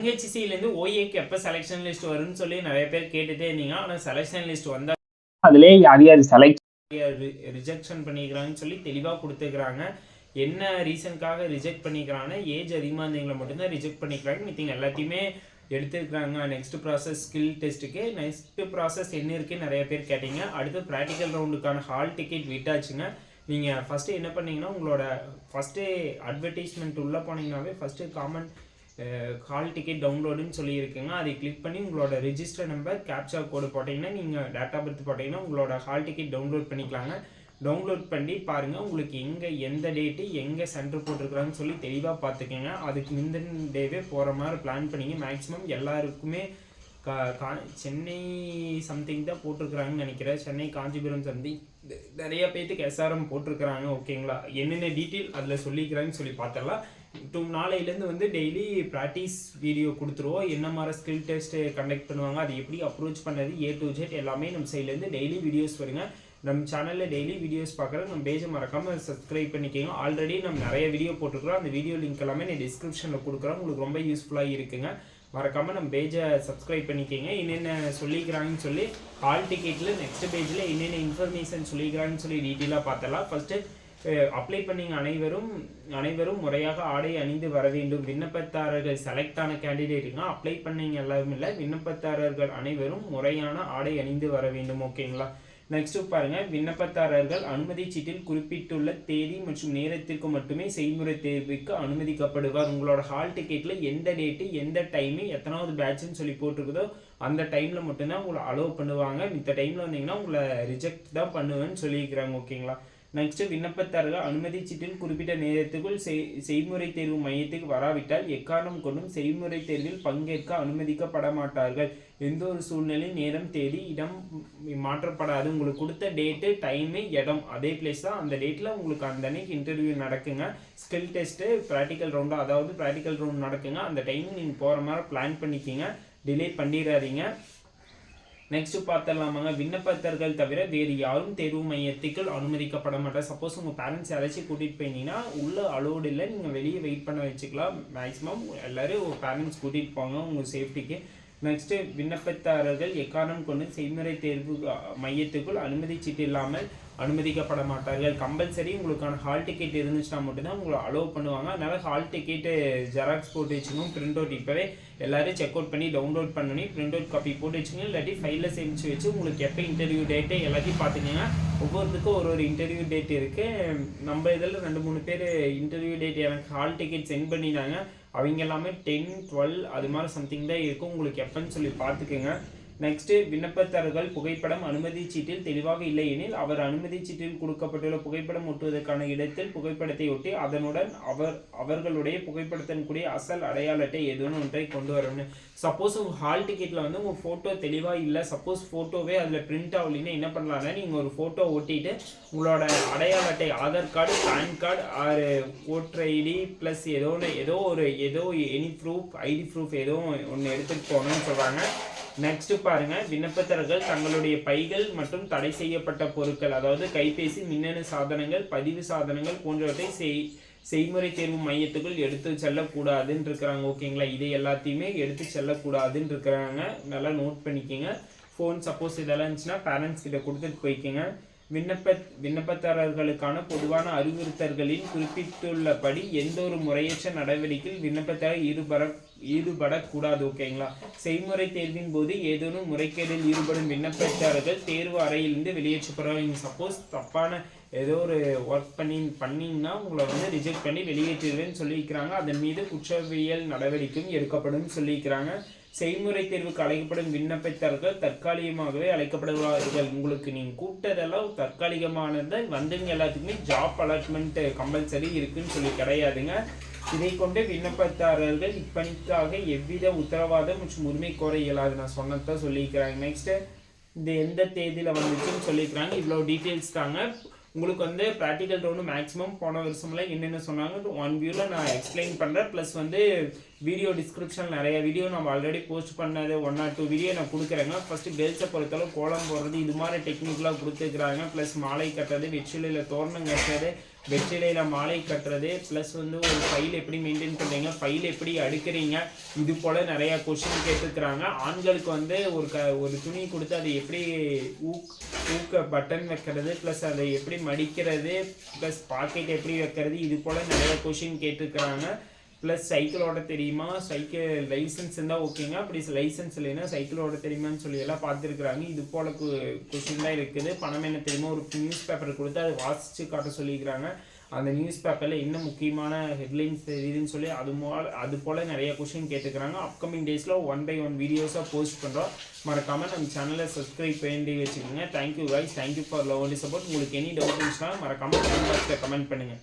UHCலேருந்து OAக்கு எப்போ selection list வரும்னு சொல்லி நிறைய பேர் கேட்டுகிட்டே இருந்தீங்க. ஆனால் செலெக்ஷன் லிஸ்ட் வந்தால் அதிலே யார் யார் செலக்ட் ரிஜெக்ஷன் பண்ணிக்கிறாங்கன்னு சொல்லி தெளிவாக கொடுத்துக்கிறாங்க. என்ன ரீசனுக்காக ரிஜெக்ட் பண்ணிக்கிறாங்கன்னா ஏஜ் அதிகமாக இருந்தவங்களை மட்டும்தான் ரிஜெக்ட் பண்ணிக்கிறாங்க. மீட்டிங் எல்லாத்தையுமே எடுத்துருக்குறாங்க. நெக்ஸ்ட் ப்ராசஸ் ஸ்கில் டெஸ்ட்டுக்கு. நெக்ஸ்ட் ப்ராசஸ் என்ன இருக்குது நிறைய பேர் கேட்டிங்க. அடுத்து ப்ராக்டிக்கல் ரவுண்டுக்கான ஹால் டிக்கெட் விட்டாச்சுங்க. நீங்கள் ஃபஸ்ட்டு என்ன பண்ணிங்கன்னா உங்களோட ஃபஸ்ட்டு அட்வர்டைஸ்மெண்ட் உள்ளே போனீங்கன்னாவே ஃபஸ்ட்டு காமன் ஹால் டிக்கெட் டவுன்லோடுன்னு சொல்லியிருக்குங்க. அதை கிளிக் பண்ணி உங்களோட ரிஜிஸ்டர் நம்பர் கேப்சா கோடு போட்டிங்கன்னா நீங்கள் டேட் ஆஃப் பர்த் போட்டிங்கன்னா உங்களோட ஹால் டிக்கெட் டவுன்லோட் பண்ணிக்கலாங்க. டவுன்லோட் பண்ணி பாருங்கள் உங்களுக்கு எங்கே எந்த டேட்டு எங்கே சென்டர் போட்டிருக்குறாங்கன்னு சொல்லி தெளிவாக பார்த்துக்கோங்க. அதுக்கு முந்தின டேவே போகிற மாதிரி பிளான் பண்ணிங்க. மேக்ஸிமம் எல்லாருக்குமே சென்னை சம்திங் தான் போட்டிருக்கிறாங்கன்னு நினைக்கிறேன். சென்னை காஞ்சிபுரம் சம்திங் நிறைய பேர்த்துக்கு SRM போட்டிருக்கிறாங்க. ஓகேங்களா, என்னென்ன டீட்டெயில் அதில் சொல்லிக்கிறாங்கன்னு சொல்லி பார்த்தலாம். நாளையிலேருந்து டெய்லி ப்ராக்டிஸ் வீடியோ கொடுத்துருவோம். என்ன மாதிரி ஸ்கில் டெஸ்ட் கண்டக்ட் பண்ணுவாங்க, அது எப்படி அப்ரோச் பண்ணது A to Z எல்லாமே நம்ம சைட்லேருந்து டெய்லி வீடியோஸ் வருங்க. நம்ம சேனலில் டெய்லி வீடியோஸ் பார்க்குற நம்ம பேஜை மறக்காமல் சப்ஸ்கிரைப் பண்ணிக்கோங்க. ஆல்ரெடி நம்ம நிறைய வீடியோ போட்டுருக்குறோம். அந்த வீடியோ லிங்க் எல்லாமே நான் டிஸ்கிரிப்ஷனில் கொடுக்குறோம். உங்களுக்கு ரொம்ப யூஸ்ஃபுல்லாக இருக்குங்க. மறக்காமல் நம்ம பேஜை சப்ஸ்கிரைப் பண்ணிக்கோங்க. என்னென்ன சொல்லிக்கிறாங்கன்னு சொல்லி ஹால் டிக்கெட்டில் நெக்ஸ்ட் பேஜில் என்னென்ன இன்ஃபர்மேஷன் சொல்லிக்கிறாங்கன்னு சொல்லி டீட்டெயிலாக பார்த்தலாம். ஃபஸ்ட்டு அப்ளை பண்ணிங்க அனைவரும் முறையாக ஆடை அணிந்து வர வேண்டும். விண்ணப்பதாரர்கள் செலக்ட் ஆன கேண்டிடேட்டுங்க. அப்ளை பண்ணிங்க எல்லாரும் இல்லை, விண்ணப்பதாரர்கள் அனைவரும் முறையான ஆடை அணிந்து வர வேண்டும். ஓகேங்களா, நெக்ஸ்ட் பாருங்க. விண்ணப்பதாரர்கள் அனுமதி சீட்டில் குறிப்பிட்டுள்ள தேதி மற்றும் நேரத்திற்கு மட்டுமே செய்முறை தேர்வுக்கு அனுமதிக்கப்படுவார். உங்களோட ஹால் டிக்கெட்ல எந்த டேட்டு எந்த டைமு எத்தனாவது பேட்ச்னு சொல்லி போட்டிருக்குதோ அந்த டைம்ல மட்டும்தான் உங்களை அலோவ் பண்ணுவாங்க. மித்த டைம்ல வந்தீங்கன்னா உங்களை ரிஜெக்ட் தான் பண்ணுவேன்னு சொல்லியிருக்கிறாங்க. ஓகேங்களா, நெக்ஸ்ட் விண்ணப்பதாரர்கள் அனுமதி சீட்டில் குறிப்பிட்ட நேரத்துக்குள் செய்முறை தேர்வு மையத்துக்கு வராவிட்டால் எக்காரணம் கொண்டும் செய்முறை தேர்வில் பங்கேற்க அனுமதிக்கப்பட மாட்டார்கள். எந்த ஒரு சூழ்நிலையும் நேரம் தேதி இடம் மாற்றப்படாது. உங்களுக்கு கொடுத்த டேட்டு டைமு இடம் அதே பிளேஸ் தான். அந்த டேட்டில் உங்களுக்கு அந்த அன்னைக்கு இன்டர்வியூ நடக்குங்க. ஸ்கில் டெஸ்ட்டு ப்ராக்டிக்கல் ரவுண்டு அதாவது ப்ராக்டிக்கல் ரவுண்ட் நடக்குங்க. அந்த டைமும் நீங்கள் போகிற மாதிரி பிளான் பண்ணிக்கிங்க, டிலே பண்ணிடாதீங்க. நெக்ஸ்ட் பார்த்துடலாமாங்க. விண்ணப்பத்தர்கள் தவிர வேறு யாரும் தேர்வு மையத்துக்குள் அனுமதிக்கப்பட மாட்டார். சப்போஸ் உங்கள் பேரண்ட்ஸ் யாராச்சும் கூட்டிகிட்டு போயிருந்தீங்கன்னா உள்ளே அலோடு இல்லை, நீங்கள் வெளியே வெயிட் பண்ண வச்சுக்கலாம். மேக்ஸிமம் எல்லோரும் ஒரு பேரண்ட்ஸ் கூட்டிகிட்டு போங்க உங்கள் சேஃப்டிக்கு. நெக்ஸ்ட்டு விண்ணப்பதாரர்கள் எக்காரணம் கொண்டு செய்முறை தேர்வு மையத்துக்குள் அனுமதி சீட்டு இல்லாமல் அனுமதிக்கப்பட மாட்டார்கள். கம்பல்சரி உங்களுக்கான ஹால் டிக்கெட் இருந்துச்சுன்னா மட்டும்தான் உங்களை அலோவ் பண்ணுவாங்க. அதனால் ஹால் டிக்கெட்டு ஜெராக்ஸ் போட்டு வச்சுக்கணும். பிரிண்ட் அவுட் இப்போவே எல்லோரும் செக் அவுட் பண்ணி டவுன்லோட் பண்ணி பிரிண்ட் அவுட் காப்பி போட்டு வச்சுக்கோங்க. இல்லாட்டி ஃபைலில் சேமித்து வச்சு உங்களுக்கு எப்போ இன்டர்வியூ டேட்டு எல்லாத்தையும் பார்த்துக்கோங்க. ஒவ்வொருத்துக்கும் ஒரு இன்டர்வியூ டேட் இருக்குது. நம்ம இதில் 2-3 பேர் இன்டர்வியூ டேட் எனக்கு ஹால் டிக்கெட் சென்ட் பண்ணிட்டாங்க. அவங்க எல்லாமே 10, 12 அது மாதிரி சம்திங் தான் இருக்கும். உங்களுக்கு எப்போன்னு சொல்லி பார்த்துக்கோங்க. நெக்ஸ்ட் விண்ணப்பதாரர்கள் புகைப்படம் அனுமதி சீட்டில் தெளிவாக இல்லை எனில் அவர் அனுமதி சீட்டில் கொடுக்கப்பட்டுள்ள புகைப்படம் ஒட்டுவதற்கான இடத்தில் புகைப்படத்தை ஒட்டி அதனுடன் அவர்களுடைய புகைப்படத்தின் கூடிய அசல் அடையாள அட்டை ஏதோன்னு ஒன்றை கொண்டு வரணும். சப்போஸ் உங்கள் ஹால் டிக்கெட்டில் உங்கள் ஃபோட்டோ தெளிவாக இல்லை, சப்போஸ் ஃபோட்டோவே அதில் பிரிண்ட் ஆகலைன்னா என்ன பண்ணலான்னா நீங்கள் ஒரு ஃபோட்டோ ஒட்டிட்டு உங்களோட அடையாள அட்டை Aadhaar card, PAN card or voter ID plus ஏதோ எனி ப்ரூஃப் ஐடி ப்ரூஃப் ஏதோ ஒன்று எடுத்துகிட்டு போகணும்னு சொல்கிறாங்க. நெக்ஸ்ட் பாருங்க. விண்ணப்பதாரர்கள் தங்களுடைய பைகள் மற்றும் தடை செய்யப்பட்ட பொருட்கள் அதாவது கைபேசி, மின்னணு சாதனங்கள், பதிவு சாதனங்கள் போன்றவற்றை செய்முறை தேர்வு மையத்துக்குள் எடுத்து செல்லக்கூடாதுன்னு இருக்கிறாங்க. ஓகேங்களா, இதை எல்லாத்தையுமே எடுத்து செல்லக்கூடாதுன்னு இருக்கிறாங்க. நல்லா நோட் பண்ணிக்கோங்க. ஃபோன் சப்போஸ் இதெல்லாம் இருந்துச்சுன்னா பேரண்ட்ஸ் கிட்ட கொடுத்துட்டு போய்க்குங்க. விண்ணப்பதாரர்களுக்கான பொதுவான அறிவுறுத்தல்களில் குறிப்பிட்டுள்ளபடி எந்த ஒரு முறையற்ற நடவடிக்கையில் விண்ணப்பத்தாரர் ஈடுபடக்கூடாது. ஓகேங்களா, செய்முறை தேர்வின் போது ஏதேனும் முறைகேடில் ஈடுபடும் விண்ணப்பதாரர்கள் தேர்வு அறையிலிருந்து வெளியேற்றப்படுறாங்க. சப்போஸ் தப்பான ஏதோ ஒரு ஒர்க் பண்ணிங்கன்னா உங்களை ரிஜெக்ட் பண்ணி வெளியேற்றிடுவேன்னு சொல்லியிருக்கிறாங்க. அதன் மீது குற்றவியல் நடவடிக்கையும் எடுக்கப்படும் சொல்லியிருக்கிறாங்க. செய்முறை தேர்வுக்கு அழைக்கப்படும் விண்ணப்பதாரர்கள் தற்காலிகமாகவே அழைக்கப்படுவார்கள். உங்களுக்கு நீங்கள் கூப்பிட்டதெல்லாம் தற்காலிகமானது வந்துங்க. எல்லாத்துக்குமே ஜாப் அலாட்மெண்ட் கம்பல்சரி இருக்குன்னு சொல்லி கிடையாதுங்க. இதை கொண்டு விண்ணப்பதாரர்கள் இப்பணிக்காக எவ்வித உத்தரவாதம் மற்றும் உரிமை கோர இயலாது. நான் சொன்னதான் சொல்லியிருக்கிறாங்க. நெக்ஸ்ட் இந்த எந்த தேதியில் வந்துச்சுன்னு சொல்லியிருக்கிறாங்க. இவ்வளோ டீட்டெயில்ஸ் தாங்க. உங்களுக்கு ப்ராக்டிக்கல் ரவுண்டு மேக்ஸிமம் போன வருஷம்லாம் என்னென்ன சொன்னாங்க ஒன் வியூவில் நான் எக்ஸ்பிளைன் பண்ணுறேன். ப்ளஸ் வீடியோ டிஸ்கிரிப்ஷன் நிறைய வீடியோ நம்ம ஆல்ரெடி போஸ்ட் பண்ணது 1 or 2 வீடியோ நான் கொடுக்குறேங்க. ஃபஸ்ட்டு கேர்ள்ஸை பொறுத்தளவு கோலம் போடுறது இது மாதிரி டெக்னிக்கலாக கொடுத்துருக்குறாங்க. ப்ளஸ் மாலை கட்டுறது, வெற்றிலையில் தோரணம் கட்டுறது, வெற்றிலையில் மாலை கட்டுறது, ப்ளஸ் வந்து ஒரு ஃபைல் எப்படி மெயின்டைன் பண்ணுறீங்க, ஃபைல் எப்படி அடுக்கிறீங்க, இது போல் நிறையா கொஷின் கேட்டுக்கிறாங்க. ஆண்களுக்கு வந்து ஒரு துணி கொடுத்து அதை எப்படி ஊக்க பட்டன் வைக்கிறது, ப்ளஸ் அதை எப்படி மடிக்கிறது, ப்ளஸ் பாக்கெட் எப்படி வைக்கிறது, இது போல் நிறையா கொஷின் கேட்டுக்கிறாங்க. ப்ளஸ் சைக்கிள் ஓட தெரியுமா, சைக்கிள் லைசன்ஸ் இருந்தால் ஓகேங்க, அப்படி லைசன்ஸ் இல்லைன்னா சைக்கிள் ஓட தெரியுமான்னு சொல்லி எல்லாம் பார்த்துருக்குறாங்க. இது போல் கொஷின் தான் இருக்குது. பணம் என்ன தெரியுமா, ஒரு நியூஸ் பேப்பர் கொடுத்து அதை வாசித்து காட்ட சொல்லியிருக்கிறாங்க. அந்த நியூஸ் பேப்பரில் என்ன முக்கியமான ஹெட்லைன்ஸ் தெரியுதுன்னு சொல்லி அது போல் நிறைய கொஷின் கேட்டுக்கிறாங்க. அப்கமிங் டேஸில் 1 by 1 வீடியோஸாக போஸ்ட் பண்ணுறோம். மறக்காமல் நம்ம சேனலை சப்ஸ்கிரைப் பண்ணி வச்சுக்கோங்க. Thank you guys, thank you for love and support. உங்களுக்கு எனி டவுட் இருந்துச்சுன்னா மறக்காமல் கமெண்ட் பாக்ஸில் கமெண்ட் பண்ணுங்கள்.